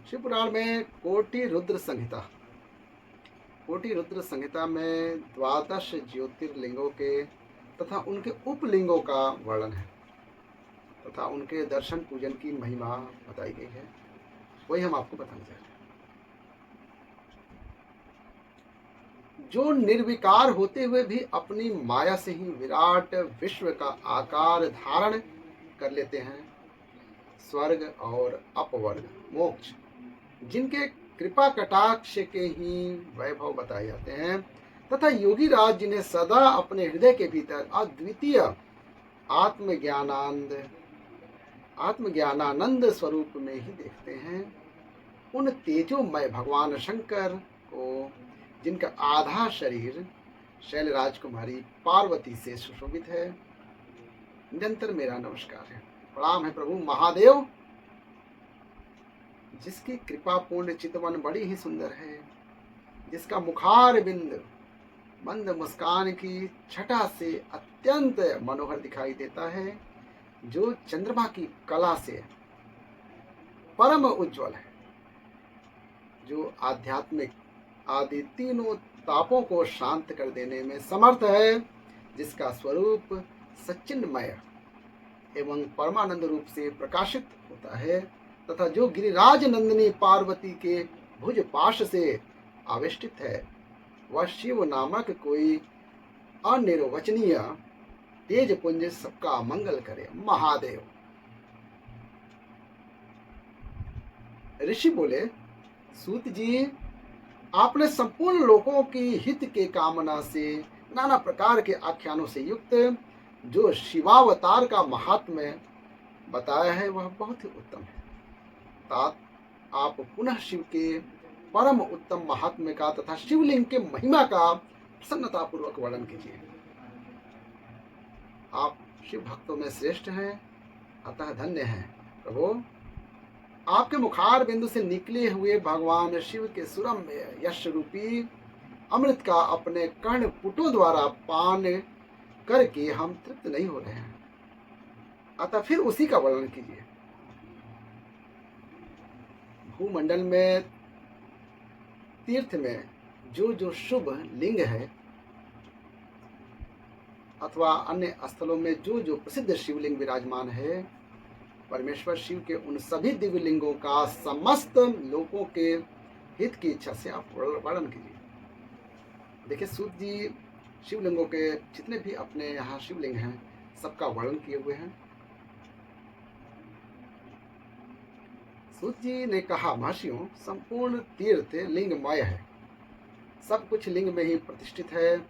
शिव पुराण में कोटि रुद्र संहिता, कोटि रुद्र संहिता में 12 ज्योतिर्लिंगों के तथा उनके उपलिंगों का वर्णन है तथा उनके दर्शन पूजन की महिमा बताई गई है। वही हम आपको बताने जा रहे हैं। जो निर्विकार होते हुए भी अपनी माया से ही विराट विश्व का आकार धारण कर लेते हैं, स्वर्ग और अपवर्ग मोक्ष जिनके कृपा कटाक्ष के ही वैभव बताए जाते हैं, तथा योगी राज जिन्हें सदा अपने हृदय के भीतर अद्वितीय आत्मज्ञानानंद स्वरूप में ही देखते हैं, उन तेजोमय भगवान शंकर को, जिनका आधा शरीर शैल राजकुमारी पार्वती से सुशोभित है, निरंतर मेरा नमस्कार है, प्रणाम है प्रभु महादेव। जिसकी कृपा पूर्ण चितवन बड़ी ही सुंदर है, जिसका मुखार बिंद मंद मुस्कान की छटा से अत्यंत मनोहर दिखाई देता है, जो चंद्रमा की कला से परम उज्जवल है, जो आध्यात्मिक आदि तीनों तापों को शांत कर देने में समर्थ है, जिसका स्वरूप सच्चिन्मय एवं परमानंद रूप से प्रकाशित होता है, तथा जो गिरिराज नंदिनी पार्वती के भुज पाश से आवेष्टित है, वह शिव नामक कोई अनिर्वचनीय तेज पुंज सबका मंगल करे महादेव। ऋषि बोले, सूत जी, आपने संपूर्ण लोगों की हित के कामना से नाना प्रकार के आख्यानों से युक्त जो शिवावतार का महात्म्य बताया है, वह बहुत ही उत्तम है। आप पुनः शिव के परम उत्तम महात्म्य का तथा शिवलिंग के महिमा का प्रसन्नता पूर्वक वर्णन कीजिए। आप शिव भक्तों में श्रेष्ठ हैं, अतः धन्य हैं प्रभु। आपके मुखार बिंदु से निकले हुए भगवान शिव के सुरम्य यश रूपी अमृत का अपने कर्ण पुटों द्वारा पान करके हम तृप्त नहीं हो रहे हैं, अतः फिर उसी का वर्णन कीजिए। भूमंडल में तीर्थ में जो जो शुभ लिंग है अथवा अन्य स्थलों में जो जो प्रसिद्ध शिवलिंग विराजमान है, परमेश्वर शिव के उन सभी दिव्य लिंगों का समस्त लोगों के हित की इच्छा से आप वर्णन कीजिए। देखिए सूत जी शिवलिंगों के जितने भी अपने यहाँ शिवलिंग हैं, सबका वर्णन किए हुए हैं। सूत जी ने कहा, महर्षियों, संपूर्ण तीर्थ लिंगमय है, सब कुछ लिंग में ही प्रतिष्ठित है,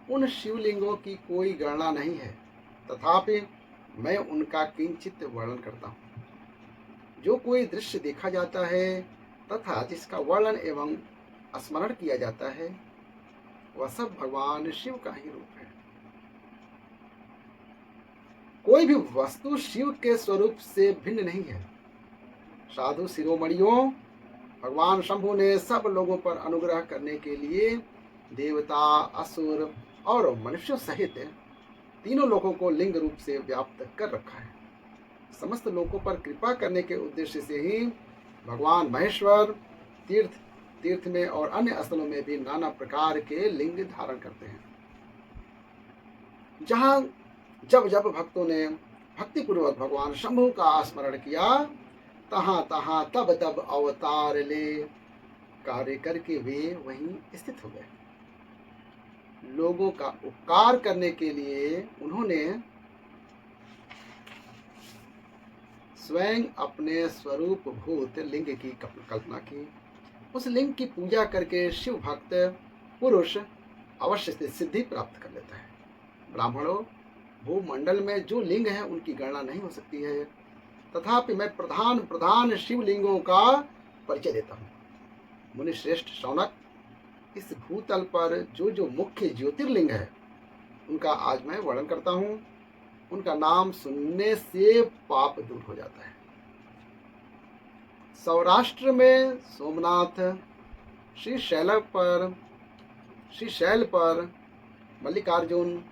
उन शिवलिंगों की कोई गणना नहीं है, तथापि मैं उनका किंचित वर्णन करता हूँ। जो कोई दृश्य देखा जाता है तथा जिसका वर्णन एवं स्मरण किया जाता है, वह सब भगवान शिव का ही रूप है। कोई भी वस्तु शिव के स्वरूप से भिन्न नहीं है। साधु शिरोमणियों, भगवान शंभु ने सब लोगों पर अनुग्रह करने के लिए देवता, असुर और मनुष्यों सहित तीनों लोगों को लिंग रूप से व्याप्त कर रखा है। समस्त लोगों पर कृपा करने के उद्देश्य से ही भगवान महेश्वर तीर्थ में और अन्य स्थलों में भी नाना प्रकार के लिंग धारण करते हैं। जहाँ जब जब भक्तों ने भक्तिपूर्वक भगवान शंभु का स्मरण किया, तहाँ तहाँ तब तब अवतार ले कार्य करके वे वहीं स्थित हो गए। लोगों का उपकार करने के लिए उन्होंने स्वयं अपने स्वरूप भूत लिंग की कल्पना की। उस लिंग की पूजा करके शिव भक्त पुरुष अवश्य से सिद्धि प्राप्त कर लेता है। ब्राह्मणों, भूमंडल में जो लिंग है उनकी गणना नहीं हो सकती है, तथापि मैं प्रधान शिवलिंगों का परिचय देता हूँ। मुनि श्रेष्ठ शौनक, इस भूतल पर जो जो मुख्य ज्योतिर्लिंग है उनका आज मैं वर्णन करता हूँ। उनका नाम सुनने से पाप दूर हो जाता है। सौराष्ट्र में सोमनाथ, श्रीशैल पर मल्लिकार्जुन,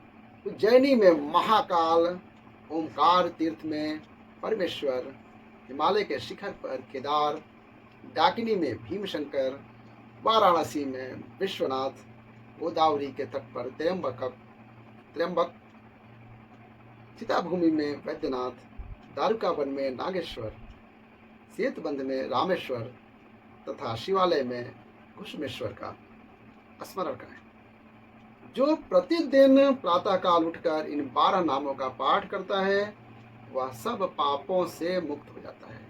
उज्जैनी में महाकाल, ओमकार तीर्थ में परमेश्वर, हिमालय के शिखर पर केदार, डाकिनी में भीमशंकर, वाराणसी में विश्वनाथ, गोदावरी के तट पर त्र्यंबक, सीताभूमि में वैद्यनाथ, दारुकावन में नागेश्वर, सेतुबंध में रामेश्वर तथा शिवालय में घुश्मेश्वर का स्मरण करें। जो प्रतिदिन प्रातःकाल उठकर इन 12 नामों का पाठ करता है वह सब पापों से मुक्त हो जाता है,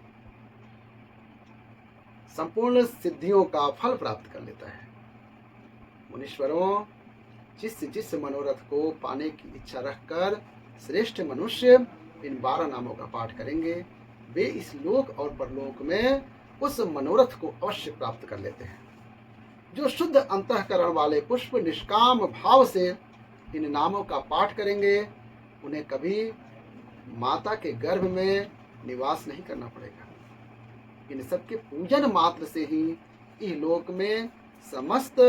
संपूर्ण सिद्धियों का फल प्राप्त कर लेता है। मुनीश्वरों, जिस मनोरथ को पाने की इच्छा रखकर श्रेष्ठ मनुष्य इन 12 नामों का पाठ करेंगे, वे इस लोक और परलोक में उस मनोरथ को अवश्य प्राप्त कर लेते हैं। जो शुद्ध अंतःकरण वाले पुष्प निष्काम भाव से इन नामों का पाठ करेंगे, उन्हें कभी माता के गर्भ में निवास नहीं करना पड़ेगा। इन सबके पूजन मात्र से ही इस लोक में समस्त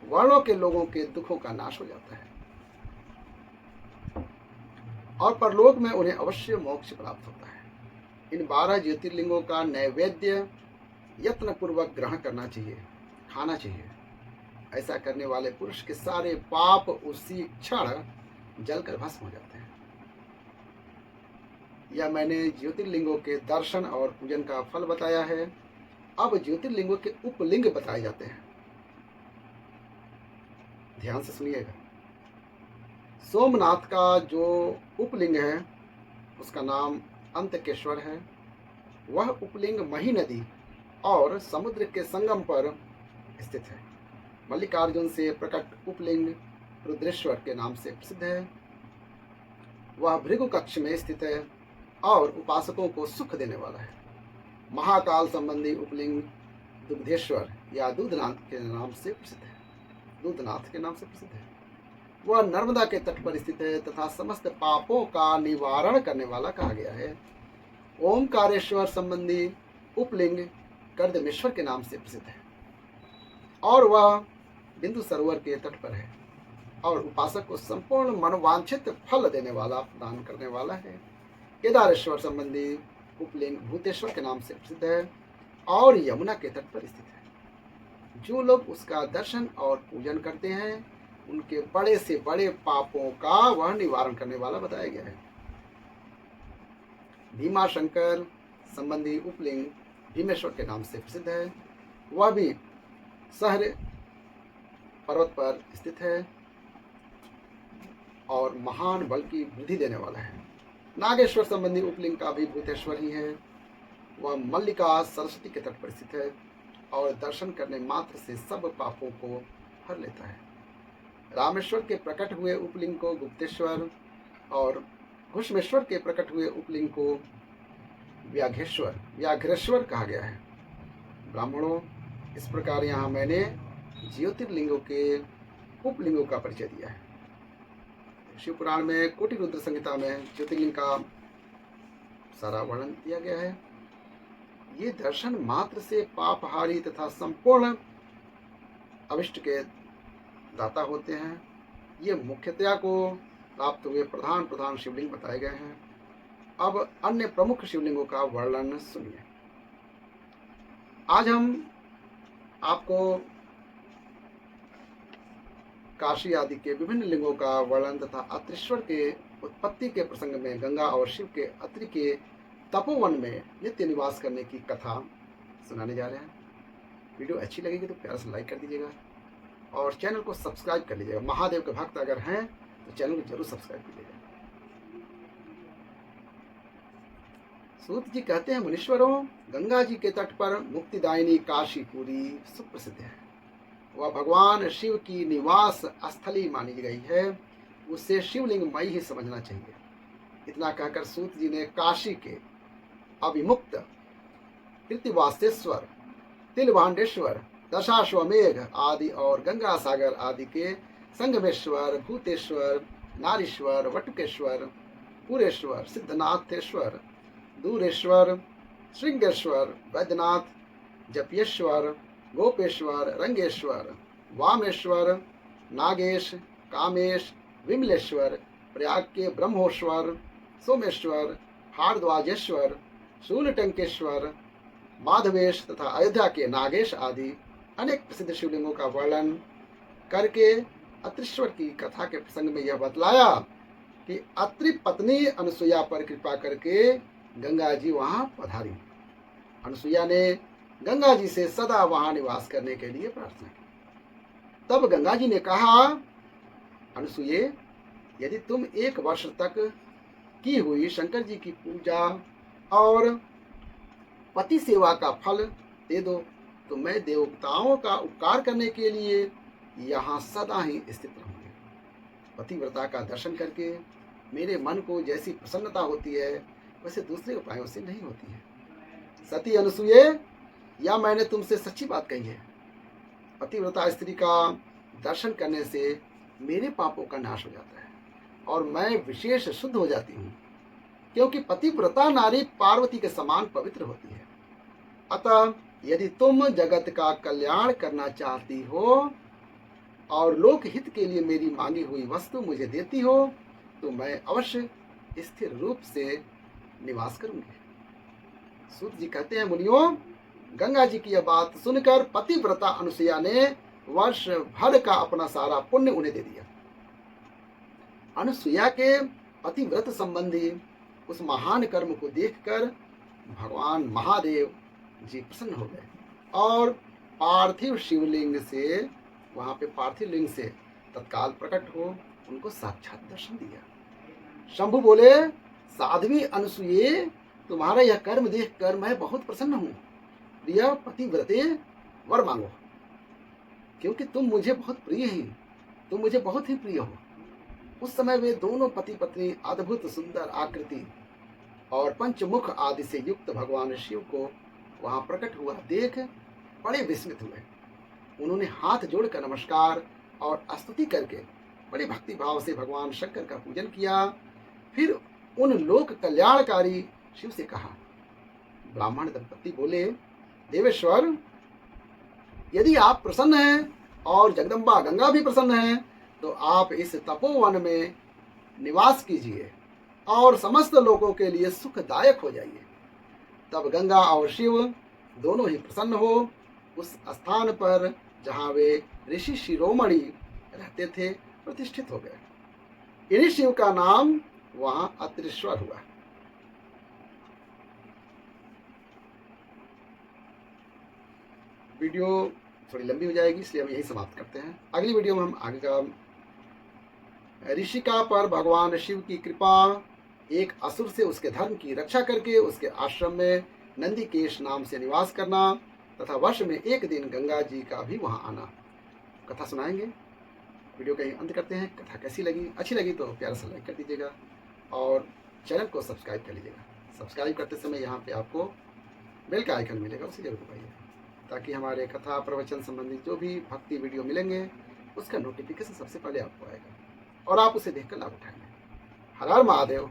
वर्णों के लोगों के दुखों का नाश हो जाता है और परलोक में उन्हें अवश्य मोक्ष प्राप्त होता है। इन 12 ज्योतिर्लिंगों का नैवेद्य यत्न पूर्वक ग्रहण करना चाहिए, खाना चाहिए। ऐसा करने वाले पुरुष के सारे पाप उसी क्षण जलकर भस्म हो जाते हैं। यह मैंने ज्योतिर्लिंगों के दर्शन और पूजन का फल बताया है। अब ज्योतिर्लिंगों के उपलिंग बताए जाते हैं, ध्यान से सुनिएगा। सोमनाथ का जो उपलिंग है उसका नाम अंतकेश्वर है। वह उपलिंग मही नदी और समुद्र के संगम पर स्थित है। मल्लिकार्जुन से प्रकट उपलिंग रुद्रेश्वर के नाम से प्रसिद्ध है। वह भृगु कक्ष में स्थित है और उपासकों को सुख देने वाला है। महाकाल संबंधी उपलिंग दुग्धेश्वर या दूधनाथ के नाम से प्रसिद्ध है। दूधनाथ के नाम से प्रसिद्ध है। वह नर्मदा के तट पर स्थित है तथा समस्त पापों का निवारण करने वाला कहा गया है। ओमकारेश्वर संबंधी उपलिंग कर्दमेश्वर के नाम से प्रसिद्ध है और वह बिंदु सरोवर के तट पर है और उपासक को संपूर्ण मनोवांछित फल देने वाला, प्रदान करने वाला है। केदारेश्वर संबंधी उपलिंग भूतेश्वर के नाम से प्रसिद्ध है और यमुना के तट पर स्थित है। जो लोग उसका दर्शन और पूजन करते हैं उनके बड़े से बड़े पापों का वह निवारण करने वाला बताया गया है। भीमाशंकर संबंधी उपलिंग भीमेश्वर के नाम से प्रसिद्ध है। वह भी सहर पर्वत पर स्थित है और महान बल की वृद्धि देने वाला है। नागेश्वर संबंधी उपलिंग का भी भूतेश्वर ही है। वह मल्लिका सरस्वती के तट पर स्थित है और दर्शन करने मात्र से सब पापों को हर लेता है। रामेश्वर के प्रकट हुए उपलिंग को गुप्तेश्वर और घुश्मेश्वर के प्रकट हुए उपलिंग को व्याघ्रेश्वर कहा गया है। ब्राह्मणों, इस प्रकार यहाँ मैंने ज्योतिर्लिंगों के उपलिंगों का परिचय दिया है। शिव पुराण में कोटि रुद्र संहिता में ज्योतिर्लिंग का सारा वर्णन दिया गया है। ये दर्शन मात्र से पापहारी तथा संपूर्ण अभिष्ट के दाता होते हैं। ये मुख्यतया को प्राप्त हुए प्रधान शिवलिंग बताए गए हैं। अब अन्य प्रमुख शिवलिंगों का वर्णन सुनिए। आज हम आपको काशी आदि के विभिन्न लिंगों का वर्णन तथा अत्रेश्वर के उत्पत्ति के प्रसंग में गंगा और शिव के अत्रि के तपोवन में नित्य निवास करने की कथा सुनाने जा रहे हैं। वीडियो अच्छी लगेगी तो प्यार से लाइक कर दीजिएगा और चैनल को सब्सक्राइब कर लीजिएगा। महादेव के भक्त अगर हैं तो चैनल को जरूर सब्सक्राइब कीजिएगा। सूत जी कहते हैं, मुनीश्वरों, गंगा जी के तट पर मुक्तिदायिनी काशीपुरी सुप्रसिद्ध है। वह भगवान शिव की निवास स्थली मानी गई है। उसे शिवलिंगमय ही समझना चाहिए। इतना कहकर सूत जी ने काशी के अभिमुक्त कृतिवासेश्वर, तिलभांडेश्वर, दशाश्वमेघ आदि और गंगा सागर आदि के संगमेश्वर, भूतेश्वर, नारीश्वर, वटुकेश्वर, पुरेश्वर, सिद्धनाथेश्वर, दूरेश्वर, श्रृंगेश्वर, वैद्यनाथ, जपेश्वर, गोपेश्वर, रंगेश्वर, वामेश्वर, नागेश, कामेश, विमलेश्वर, प्रयाग के ब्रह्मोश्वर, सोमेश्वर, हारद्वाजेश्वर, शूलटंकेश्वर, माधवेश तथा अयोध्या के नागेश आदि अनेक प्रसिद्ध शिवलिंगों का वर्णन करके अत्रीश्वर की कथा के प्रसंग में यह बतलाया कि अत्रि पत्नी अनुसुईया पर कृपा करके गंगा जी वहां पधारी। अनुसुईया ने गंगा जी से सदा वहां निवास करने के लिए प्रार्थना की। तब गंगा जी ने कहा, अनुसुईये, यदि तुम 1 वर्ष तक की हुई शंकर जी की पूजा और पति सेवा का फल दे दो तो मैं देवताओं का उपकार करने के लिए यहाँ सदा ही स्थित रहूंगी। पतिव्रता का दर्शन करके मेरे मन को जैसी प्रसन्नता होती है वैसे दूसरे उपायों से नहीं होती है। सती अनुसुईये, या मैंने तुमसे सच्ची बात कही है। पतिव्रता स्त्री का दर्शन करने से मेरे पापों का नाश हो जाता है और मैं विशेष शुद्ध हो जाती हूँ, क्योंकि पतिव्रता नारी पार्वती के समान पवित्र होती है। अतः यदि तुम जगत का कल्याण करना चाहती हो और लोक हित के लिए मेरी मांगी हुई वस्तु मुझे देती हो तो मैं अवश्य स्थिर रूप से निवास करूंगी। सूत जी कहते हैं, मुनियों, गंगा जी की यह बात सुनकर पतिव्रता अनुसुईया ने वर्ष भर का अपना सारा पुण्य उन्हें दे दिया। अनुसुईया के पतिव्रत संबंधी उस महान कर्म को देखकर भगवान महादेव जी प्रसन्न हो गए और पार्थिव शिवलिंग से, वहां पे पार्थिव लिंग से तत्काल प्रकट हो उनको साक्षात दर्शन दिया। शंभु बोले, साध्वी अनुसुईये, तुम्हारा यह कर्म देखकर मैं बहुत प्रसन्न हूँ। प्रिय पतिव्रते, वर मांगो, क्योंकि तुम मुझे बहुत प्रिय ही, तुम मुझे बहुत ही प्रिय हो। उस समय वे दोनों पति पत्नी अद्भुत सुंदर आकृति और पंचमुख आदि से युक्त भगवान शिव को वहां प्रकट हुआ देख बड़े विस्मित हुए। उन्होंने हाथ जोड़कर नमस्कार और स्तुति करके बड़े भक्ति भाव से भगवान शंकर का पूजन किया। फिर उन लोक कल्याणकारी शिव से कहा। ब्राह्मण दंपति बोले, देवेश्वर, यदि आप प्रसन्न हैं और जगदम्बा गंगा भी प्रसन्न हैं तो आप इस तपोवन में निवास कीजिए और समस्त लोगों के लिए सुखदायक हो जाइए। तब गंगा और शिव दोनों ही प्रसन्न हो उस स्थान पर जहाँ वे ऋषि शिरोमणि रहते थे प्रतिष्ठित हो गए। इन्हीं शिव का नाम वहां अत्रीश्वर हुआ। वीडियो थोड़ी लंबी हो जाएगी, इसलिए हम यही समाप्त करते हैं। अगली वीडियो में हम आगे का ऋषिका पर भगवान शिव की कृपा, एक असुर से उसके धर्म की रक्षा करके उसके आश्रम में नंदीकेश नाम से निवास करना तथा वर्ष में 1 दिन गंगा जी का भी वहां आना, कथा सुनाएंगे। वीडियो का अंत करते हैं। कथा कैसी लगी, अच्छी लगी तो प्यारा सा लाइक कर दीजिएगा और चैनल को सब्सक्राइब कर लीजिएगा। सब्सक्राइब करते समय यहाँ पे आपको बेल का आइकन मिलेगा, उसे जरूर दबाइए ताकि हमारे कथा प्रवचन संबंधित जो भी भक्ति वीडियो मिलेंगे उसका नोटिफिकेशन सबसे पहले आपको आएगा और आप उसे देखकर लाभ उठाएंगे। हर हर महादेव।